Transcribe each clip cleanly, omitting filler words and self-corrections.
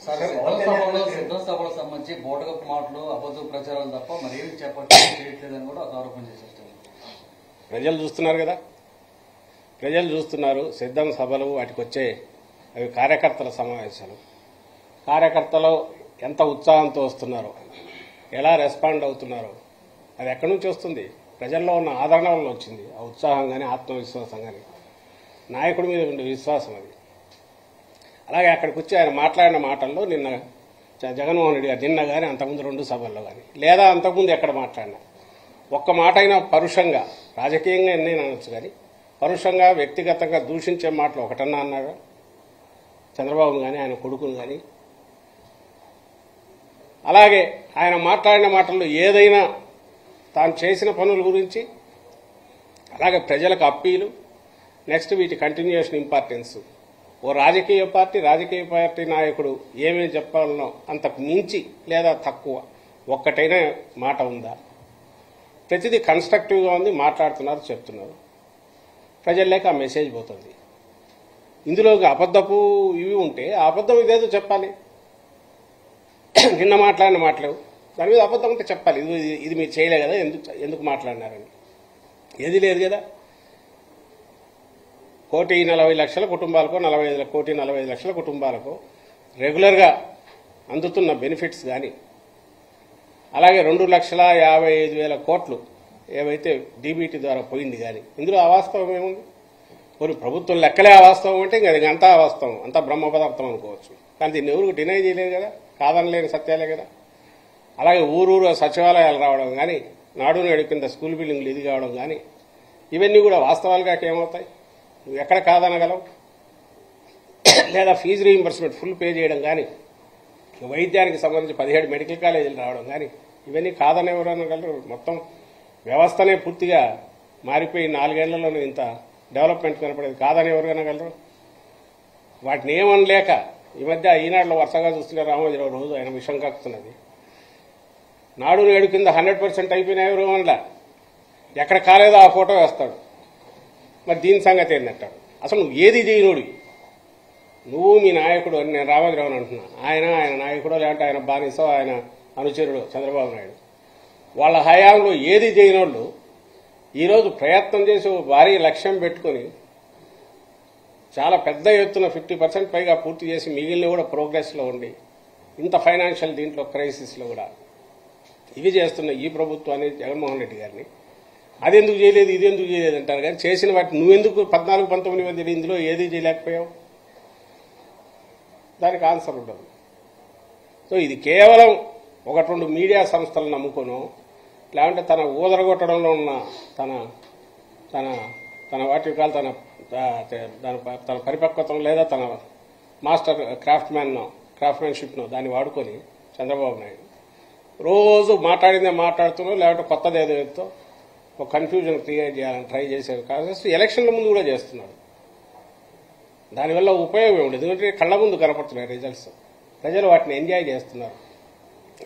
సిద్ధం సభలకు సంబంధించి బోటకపు మాటలు అబద్ధ ప్రచారాలు తప్ప మరేమి చేయట్లేదని కూడా ఒక ఆరోపణ చేశారు. ప్రజలు చూస్తున్నారు కదా, ప్రజలు చూస్తున్నారు. సిద్ధం సభలు వాటికి వచ్చే అవి కార్యకర్తల సమావేశాలు, కార్యకర్తలు ఎంత ఉత్సాహంతో వస్తున్నారో, ఎలా రెస్పాండ్ అవుతున్నారో అది ఎక్కడి నుంచి వస్తుంది? ప్రజల్లో ఉన్న ఆదరణ వల్ల వచ్చింది. ఆ ఉత్సాహం కానీ ఆత్మవిశ్వాసం కానీ నాయకుడి మీద ఉండే విశ్వాసం అది. అలాగే అక్కడికి వచ్చి ఆయన మాట్లాడిన మాటల్లో నిన్న జగన్మోహన్ రెడ్డి గారు నిన్న కానీ అంతకుముందు 2 సభల్లో కానీ లేదా అంతకుముందు ఎక్కడ మాట్లాడినా ఒక్క మాట అయినా పరుషంగా, రాజకీయంగా ఎన్నైనా అనొచ్చు కానీ పరుషంగా వ్యక్తిగతంగా దూషించే మాటలు ఒకటన్నా అన్నాడు చంద్రబాబు కానీ ఆయన కొడుకును కానీ. అలాగే ఆయన మాట్లాడిన మాటల్లో ఏదైనా తాను చేసిన పనుల గురించి, అలాగే ప్రజలకు అప్పీలు, నెక్స్ట్ వీటి కంటిన్యూషన్ ఇంపార్టెన్స్. ఓ రాజకీయ పార్టీ నాయకుడు ఏమేమి చెప్పాలనో అంతకు మించి లేదా తక్కువ ఒక్కటైనా మాట ఉందా? ప్రతిదీ కన్స్ట్రక్టివ్గా ఉంది, మాట్లాడుతున్నారు, చెప్తున్నారు. ప్రజల్లోకి ఆ మెసేజ్ పోతుంది. ఇందులో అబద్ధపు ఇవి ఉంటే ఆ అబద్ధం ఇదేదో చెప్పాలి. నిన్న మాట్లాడిన మాటలేవు, దాని మీద అబద్ధం ఉంటే చెప్పాలి. ఇది మీరు చేయలే కదా, ఎందుకు మాట్లాడినారని. ఏది లేదు కదా. 1,40,00,000 కుటుంబాలకు, 1,40,00,000 కుటుంబాలకు రెగ్యులర్గా అందుతున్న బెనిఫిట్స్ కానీ, అలాగే 2,55,000 కోట్లు ఏవైతే డీబీటీ ద్వారా పోయింది కానీ ఇందులో అవాస్తవం ఏముంది? కొన్ని ప్రభుత్వం లెక్కలే అవాస్తవం అంటే ఇంకా అది అంతా అవాస్తవం, అంతా బ్రహ్మ పదార్థం అనుకోవచ్చు. కానీ దీన్ని ఎవరికి డినై చేయలేదు కదా, కాదనలేని సత్యాలే కదా. అలాగే ఊరూరు సచివాలయాలు రావడం కానీ, నాడు నేడు కింద స్కూల్ బిల్డింగ్లు ఇది కావడం కానీ ఇవన్నీ కూడా వాస్తవాలుగా ఏమవుతాయి? నువ్వు ఎక్కడ కాదనగలవు? లేదా ఫీజు రీయింబర్స్మెంట్ ఫుల్ పే చేయడం కానీ, వైద్యానికి సంబంధించి 17 మెడికల్ కాలేజీలు రావడం కానీ ఇవన్నీ కాదని ఎవరు అనగలరు? మొత్తం వ్యవస్థనే పూర్తిగా మారిపోయి 4 ఏళ్లలోనే ఇంత డెవలప్మెంట్ కనపడేది కాదని ఎవరు అనగలరు? వాటిని ఏమనలేక ఈ మధ్య ఈనాడులో వరుసగా చూస్తున్న రామోజీరావు రోజు ఆయన విషం కక్కుతున్నది. నాడు నేడు కింద 100% అయిపోయినా ఎవరు అనలా. ఎక్కడ కాలేదో ఆ ఫోటో వేస్తాడు. మరి దీని సంగతి ఏంటంటాడు? అసలు నువ్వు ఏది చేయనోడివి? నువ్వు మీ నాయకుడు అని నేను రామోజీరావుని అంటున్నా. ఆయన నాయకుడో లేదంటే ఆయన బానిసో, ఆయన అనుచరుడు చంద్రబాబు నాయుడు. వాళ్ళ హయాంలో ఏది చేయనోళ్ళు ఈరోజు ప్రయత్నం చేసి భారీ లక్ష్యం పెట్టుకుని చాలా పెద్ద ఎత్తున 50% పైగా పూర్తి చేసి మిగిలిన కూడా ప్రోగ్రెస్లో ఉండి ఇంత ఫైనాన్షియల్ దీంట్లో క్రైసిస్లో కూడా ఇవి చేస్తున్న ఈ ప్రభుత్వాన్ని, జగన్మోహన్ రెడ్డి గారిని అది ఎందుకు చేయలేదు, ఇది ఎందుకు చేయలేదు అంటారు. కానీ చేసిన వాటిని నువ్వెందుకు 14, 19 మధ్య ఇందులో ఏది చేయలేకపోయావు? దానికి ఆన్సర్ ఉండదు. సో ఇది కేవలం 1-2 మీడియా సంస్థలను నమ్ముకోను, లేదంటే తన ఊదరగొట్టడంలో ఉన్న తన వాటి కాదు తన పరిపక్వతం లేదా తన మాస్టర్ క్రాఫ్ట్మెన్షిప్ను దాన్ని వాడుకొని చంద్రబాబు నాయుడు రోజు మాట్లాడిందే మాట్లాడుతున్నావు, లేకపోతే కొత్తది ఏదో ఒక కన్ఫ్యూజన్ క్రియేట్ చేయాలని ట్రై చేశారు. కాకపోతే ఎలక్షన్ల ముందు కూడా చేస్తున్నాడు. దానివల్ల ఉపయోగం ఉండదు, ఎందుకంటే కళ్ళ ముందు కనపడుతున్నాయి రిజల్ట్స్. ప్రజలు వాటిని ఎంజాయ్ చేస్తున్నారు.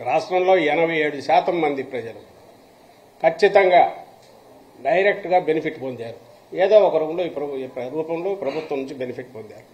రాష్ట్రంలో 87% మంది ప్రజలు ఖచ్చితంగా డైరెక్ట్గా బెనిఫిట్ పొందారు. ఏదో ఒక రూపంలో ప్రభుత్వం నుంచి బెనిఫిట్ పొందారు.